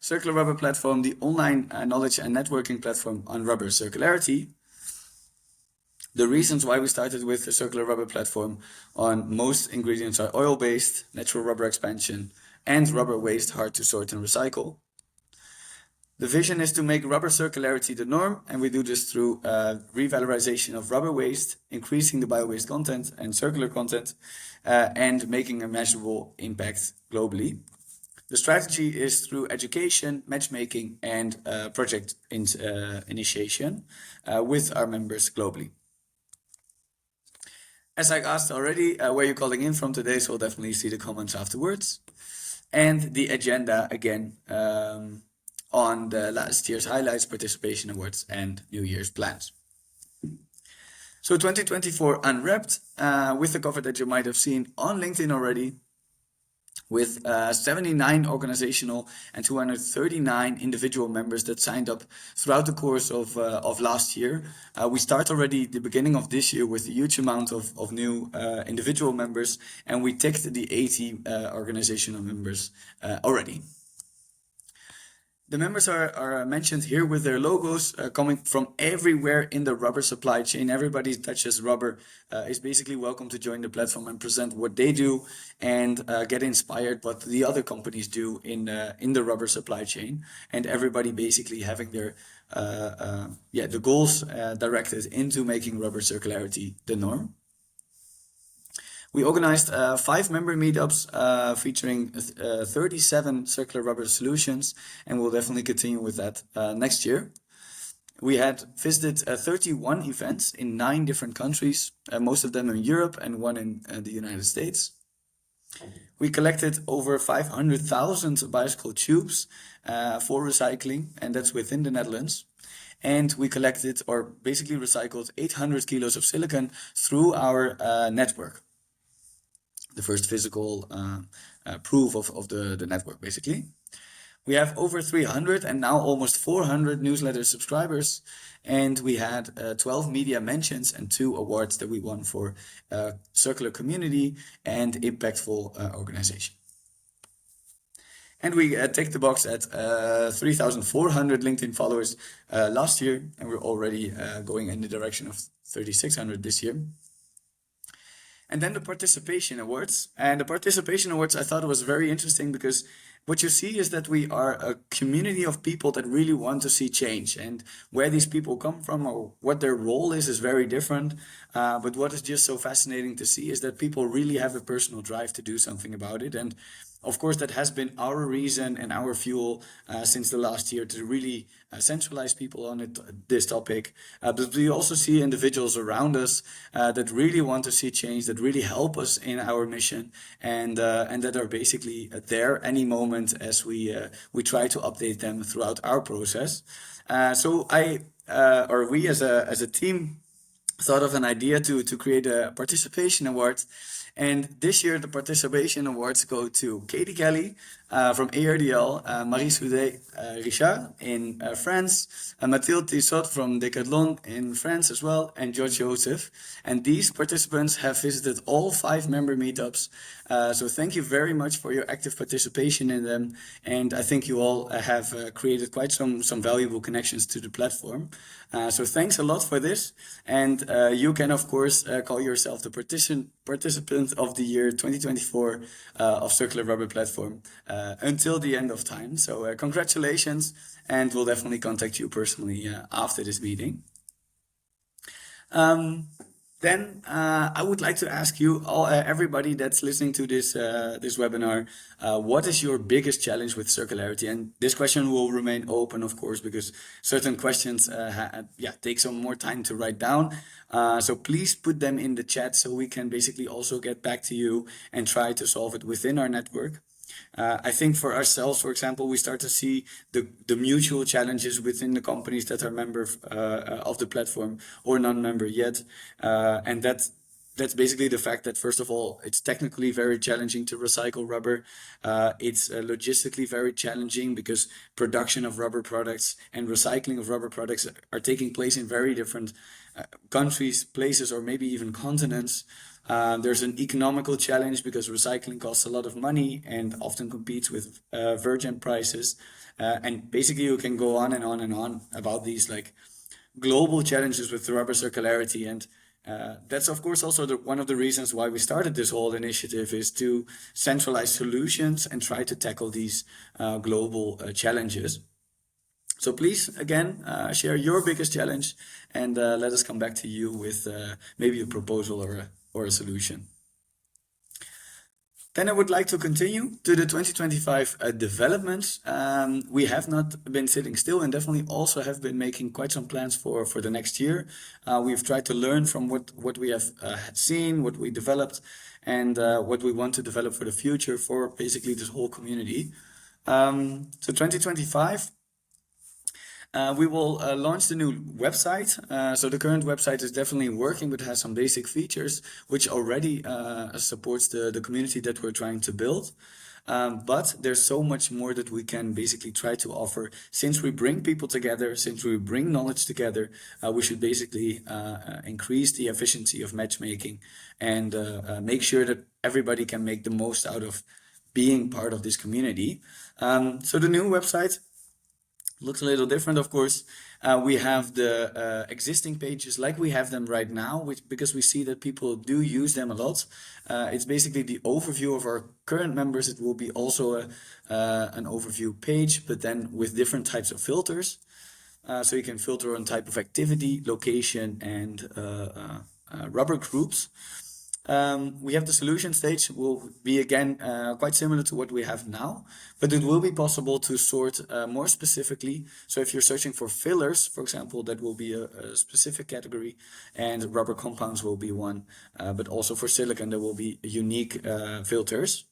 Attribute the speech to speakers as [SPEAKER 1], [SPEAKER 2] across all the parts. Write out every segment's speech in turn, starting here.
[SPEAKER 1] Circular Rubber Platform, the online knowledge and networking platform on rubber circularity. The reasons why we started with the Circular Rubber Platform: on most ingredients are oil-based, natural rubber expansion, and rubber waste hard to sort and recycle. The vision is to make rubber circularity the norm, and we do this through revalorization of rubber waste, increasing the bio-waste content and circular content, and making a measurable impact globally. The strategy is through education, matchmaking, and project initiation with our members globally. As I asked already, where you're calling in from today, so we'll definitely see the comments afterwards. And the agenda again, on the last year's highlights, participation awards, and New Year's plans. So 2024 Unwrapped, with the cover that you might have seen on LinkedIn already, with 79 organizational and 239 individual members that signed up throughout the course of last year. We start already the beginning of this year with a huge amount of new individual members, and we ticked the 80 organizational members already. The members are mentioned here with their logos coming from everywhere in the rubber supply chain. Everybody that touches rubber is basically welcome to join the platform and present what they do and get inspired what the other companies do in the rubber supply chain. And everybody basically having their the goals directed into making rubber circularity the norm. We organized 5 member meetups featuring 37 circular rubber solutions, and we'll definitely continue with that next year. We had visited 31 events in 9 different countries, most of them in Europe and one in the United States. We collected over 500,000 bicycle tubes for recycling, and that's within the Netherlands. And we collected, or basically recycled, 800 kilos of silicon through our network. The first physical proof of the network, basically. We have over 300 and now almost 400 newsletter subscribers, and we had 12 media mentions and 2 awards that we won for circular community and impactful organization. And we ticked the box at 3,400 LinkedIn followers last year, and we're already going in the direction of 3,600 this year. And then the participation awards. And the participation awards, I thought it was very interesting because what you see is that we are a community of people that really want to see change. And where these people come from or what their role is very different. But what is just so fascinating to see is that people really have a personal drive to do something about it. And of course, that has been our reason and our fuel since the last year to really centralize people on this topic. But we also see individuals around us that really want to see change, that really help us in our mission, and that are basically there any moment as we try to update them throughout our process. So we as a team thought of an idea to create a participation award. And this year, the participation awards go to Katie Kelly from ARDL, Marie-Soudé Richard in France, Mathilde Tissot from Decathlon in France as well, and George Joseph. And these participants have visited all 5 member meetups. So thank you very much for your active participation in them. And I think you all have created quite some valuable connections to the platform. So thanks a lot for this. And you can, of course, call yourself the participant of the year 2024 of Circular Rubber Platform until the end of time. So congratulations, and we'll definitely contact you personally after this meeting. Then I would like to ask you, everybody that's listening to this webinar, what is your biggest challenge with circularity? And this question will remain open, of course, because certain questions take some more time to write down. So please put them in the chat so we can basically also get back to you and try to solve it within our network. I think for ourselves, for example, we start to see the mutual challenges within the companies that are member of the platform or non-member yet. And that's basically the fact that, first of all, it's technically very challenging to recycle rubber. It's logistically very challenging because production of rubber products and recycling of rubber products are taking place in very different countries, places, or maybe even continents. There's an economical challenge because recycling costs a lot of money and often competes with virgin prices. And basically, you can go on and on and on about these like global challenges with rubber circularity. And that's of course also one of the reasons why we started this whole initiative, is to centralize solutions and try to tackle these global challenges. So please, again, share your biggest challenge, and let us come back to you with maybe a proposal or a solution. Then I would like to continue to the 2025 developments. We have not been sitting still, and definitely also have been making quite some plans for the next year. We've tried to learn from what we have seen, what we developed, and what we want to develop for the future for basically this whole community. So 2025. We will launch the new website. So the current website is definitely working, but has some basic features which already supports the community that we're trying to build. But there's so much more that we can basically try to offer. Since we bring people together, since we bring knowledge together, we should basically increase the efficiency of matchmaking and make sure that everybody can make the most out of being part of this community. So the new website looks a little different, of course. We have the existing pages like we have them right now, because we see that people do use them a lot. It's basically the overview of our current members. It will be also an overview page, but then with different types of filters. So you can filter on type of activity, location, and rubber groups. We have the solution stage, will be again quite similar to what we have now, but it will be possible to sort more specifically. So if you're searching for fillers, for example, that will be a specific category, and rubber compounds will be one, but also for silicon there will be unique filters.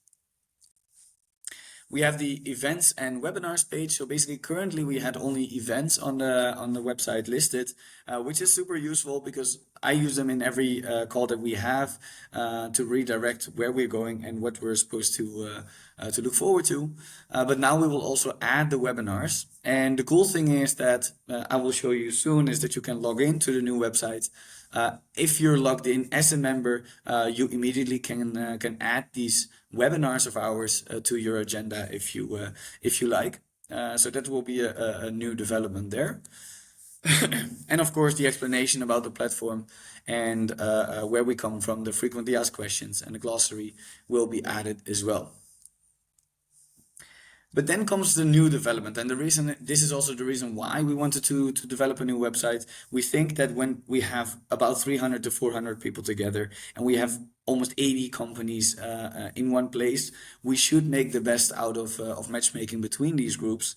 [SPEAKER 1] We have the events and webinars page. So basically, currently we had only events on the website listed, which is super useful because I use them in every call that we have to redirect where we're going and what we're supposed to look forward to. But now we will also add the webinars. And the cool thing is that I will show you soon is that you can log into the new website. If you're logged in as a member, you immediately can add these webinars of ours to your agenda if you like. So that will be a new development there. And of course, the explanation about the platform and where we come from, the frequently asked questions, and the glossary will be added as well. But then comes the new development, and this is also the reason why we wanted to develop a new website. We think that when we have about 300 to 400 people together, and we have almost 80 companies in one place, we should make the best out of matchmaking between these groups.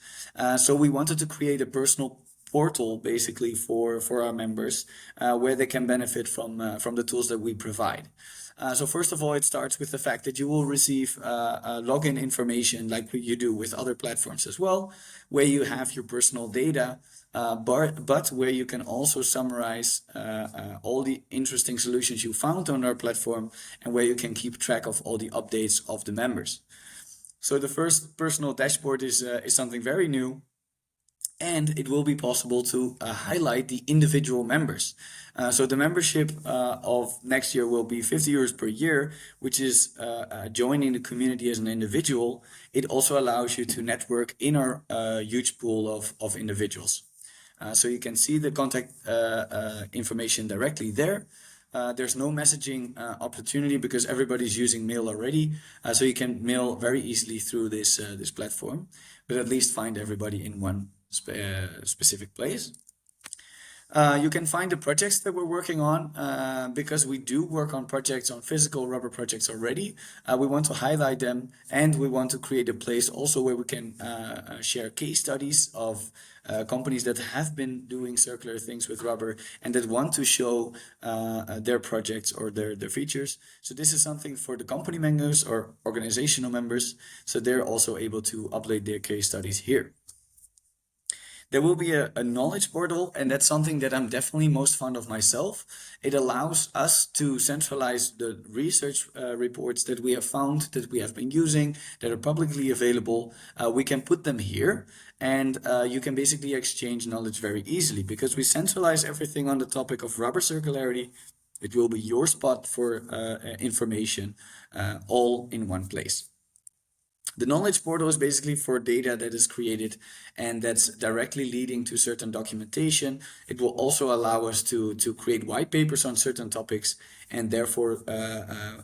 [SPEAKER 1] So we wanted to create a personal portal basically for our members, where they can benefit from the tools that we provide. So first of all, it starts with the fact that you will receive login information like you do with other platforms as well, where you have your personal data, but where you can also summarize all the interesting solutions you found on our platform, and where you can keep track of all the updates of the members. So the first personal dashboard is something very new. And it will be possible to highlight the individual members. So the membership of next year will be 50 euros per year, which is joining the community as an individual. It also allows you to network in our huge pool of individuals. So you can see the contact information directly there. There's no messaging opportunity because everybody's using mail already. So you can mail very easily through this platform, but at least find everybody in one specific place. You can find the projects that we're working on because we do work on projects, on physical rubber projects already. We want to highlight them, and we want to create a place also where we can share case studies of companies that have been doing circular things with rubber and that want to show their projects or their features. So this is something for the company members or organizational members, so they're also able to upload their case studies here. There will be a knowledge portal, and that's something that I'm definitely most fond of myself. It allows us to centralize the research reports that we have found, that we have been using, that are publicly available. We can put them here, and you can basically exchange knowledge very easily because we centralize everything on the topic of rubber circularity. It will be your spot for information, all in one place. The knowledge portal is basically for data that is created and that's directly leading to certain documentation. It will also allow us to create white papers on certain topics and therefore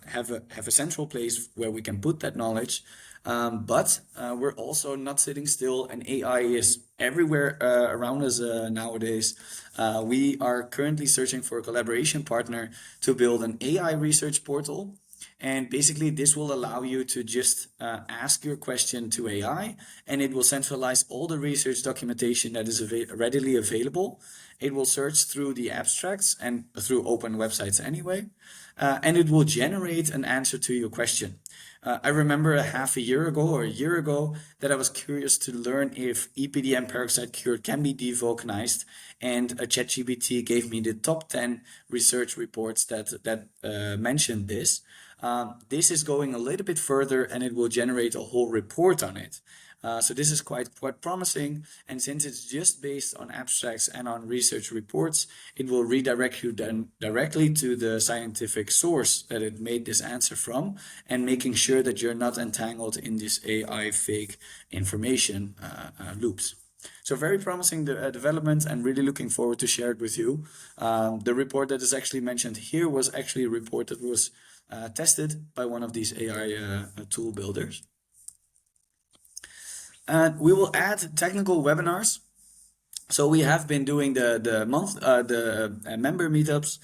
[SPEAKER 1] have a central place where we can put that knowledge. But we're also not sitting still, and AI is everywhere around us nowadays. We are currently searching for a collaboration partner to build an AI research portal. And basically, this will allow you to just ask your question to AI, and it will centralize all the research documentation that is readily available. It will search through the abstracts and through open websites anyway, and it will generate an answer to your question. I remember a half a year ago or a year ago that I was curious to learn if EPDM peroxide cure can be devulcanized, and a ChatGPT gave me the top 10 research reports that mentioned this. This is going a little bit further, and it will generate a whole report on it. So this is quite promising, and since it's just based on abstracts and on research reports, it will redirect you then directly to the scientific source that it made this answer from, and making sure that you're not entangled in this AI fake information loops. So very promising development, and really looking forward to share it with you. The report that is actually mentioned here was actually a report that was tested by one of these AI tool builders. We will add technical webinars. So we have been doing the member meetups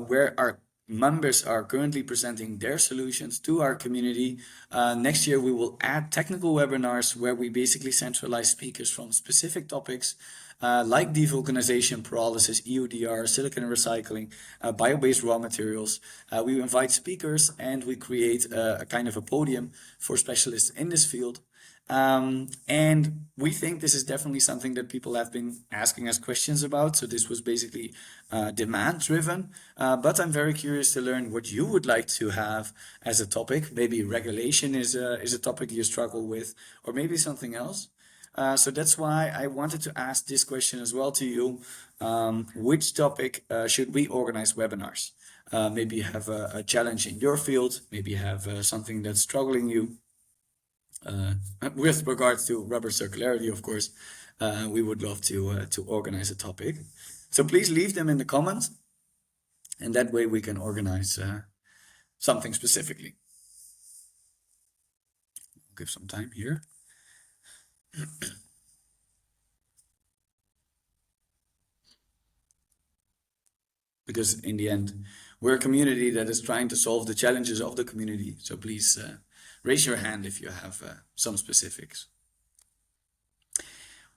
[SPEAKER 1] where our members are currently presenting their solutions to our community. Next year we will add technical webinars where we basically centralize speakers from specific topics like devulcanization, pyrolysis, EUDR, silicon recycling, bio-based raw materials. We invite speakers and we create a kind of a podium for specialists in this field. And we think this is definitely something that people have been asking us questions about. So this was basically demand driven. But I'm very curious to learn what you would like to have as a topic. Maybe regulation is a topic you struggle with, or maybe something else. So that's why I wanted to ask this question as well to you. Which topic should we organize webinars? Maybe you have a challenge in your field, maybe you have something that's struggling you. With regards to rubber circularity, of course, we would love to organize a topic. So please leave them in the comments, and that way we can organize something specifically. I'll give some time here. Because in the end, we're a community that is trying to solve the challenges of the community. So please raise your hand if you have some specifics.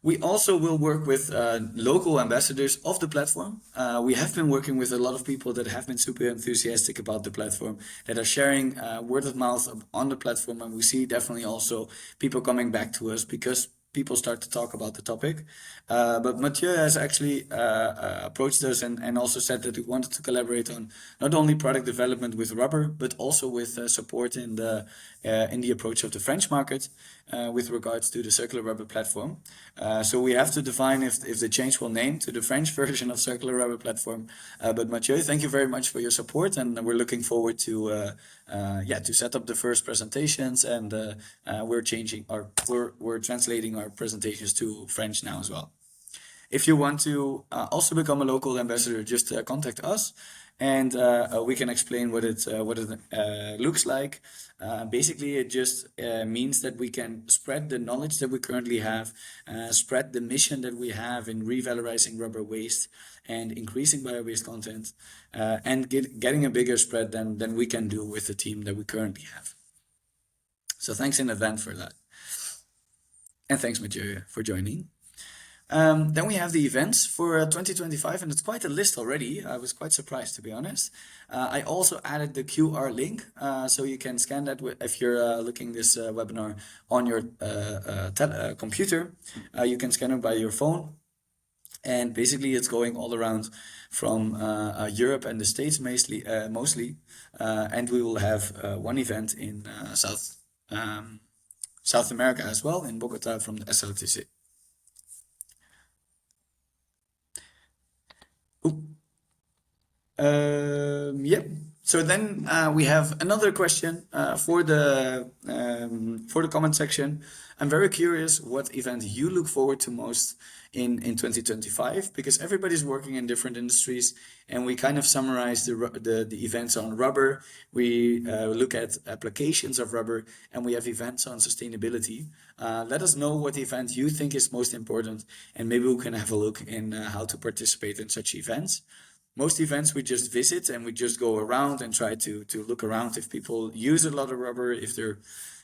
[SPEAKER 1] We also will work with local ambassadors of the platform. We have been working with a lot of people that have been super enthusiastic about the platform, that are sharing word of mouth on the platform. And we see definitely also people coming back to us because people start to talk about the topic. But Mathieu has actually approached us and also said that he wanted to collaborate on not only product development with rubber, but also with support in the approach of the French market with regards to the circular rubber platform. So we have to define if the change will name to the French version of circular rubber platform. But Mathieu, thank you very much for your support, and we're looking forward to set up the first presentations, and we're translating our presentations to French now as well. If you want to also become a local ambassador, just contact us, and we can explain what it looks like. Basically, it just means that we can spread the knowledge that we currently have, spread the mission that we have in revalorizing rubber waste and increasing bio-waste content, and getting a bigger spread than we can do with the team that we currently have. So thanks in advance for that. And thanks, Mathieu, for joining. Then we have the events for 2025, and it's quite a list already. I was quite surprised, to be honest. I also added the QR link, so you can scan that if you're looking this webinar on your computer. You can scan it by your phone. And basically, it's going all around from Europe and the States mostly. And we will have one event in South America as well, in Bogota from the SLTC. Yeah. So then we have another question for the comment section. I'm very curious what event you look forward to most in 2025, because everybody's working in different industries, and we kind of summarize the events on rubber. We look at applications of rubber, and we have events on sustainability. Let us know what event you think is most important, and maybe we can have a look in how to participate in such events. Most events we just visit and we just go around and try to look around if people use a lot of rubber, if they're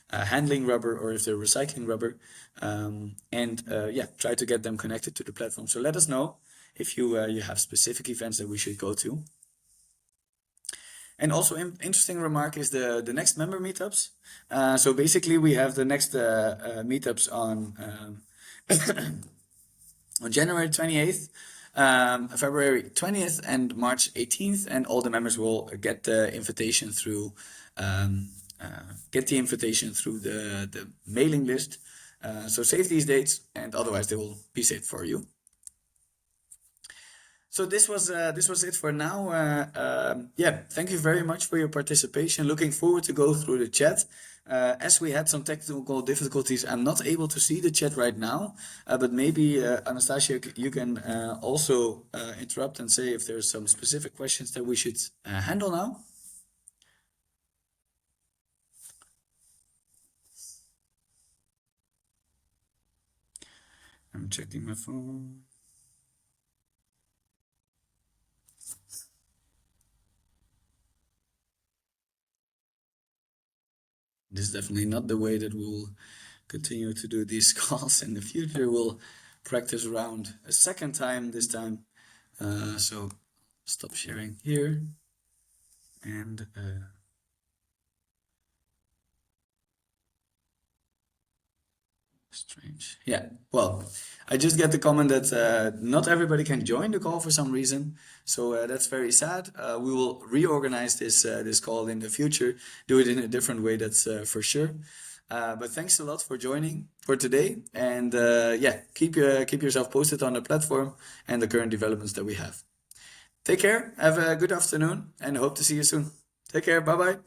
[SPEAKER 1] handling rubber, or if they're recycling rubber, and yeah, try to get them connected to the platform. So let us know if you have specific events that we should go to. And also, interesting remark is the next member meetups. So basically, we have the next meetups on January 28th, February 20th, and March 18th, and all the members will get the invitation through the mailing list. So save these dates, and otherwise they will be saved for you. So this was it for now. Yeah, thank you very much for your participation. Looking forward to go through the chat. As we had some technical difficulties, I'm not able to see the chat right now, but maybe Anastasia, you can also interrupt and say if there's some specific questions that we should handle now. I'm checking my phone. This is definitely not the way that we'll continue to do these calls in the future. We'll practice around a second time this time. So stop sharing here. And strange. Yeah. Well, I just get the comment that not everybody can join the call for some reason. So that's very sad. We will reorganize this call in the future, do it in a different way, that's for sure. But thanks a lot for joining for today. And yeah, keep yourself posted on the platform and the current developments that we have. Take care. Have a good afternoon and hope to see you soon. Take care. Bye bye.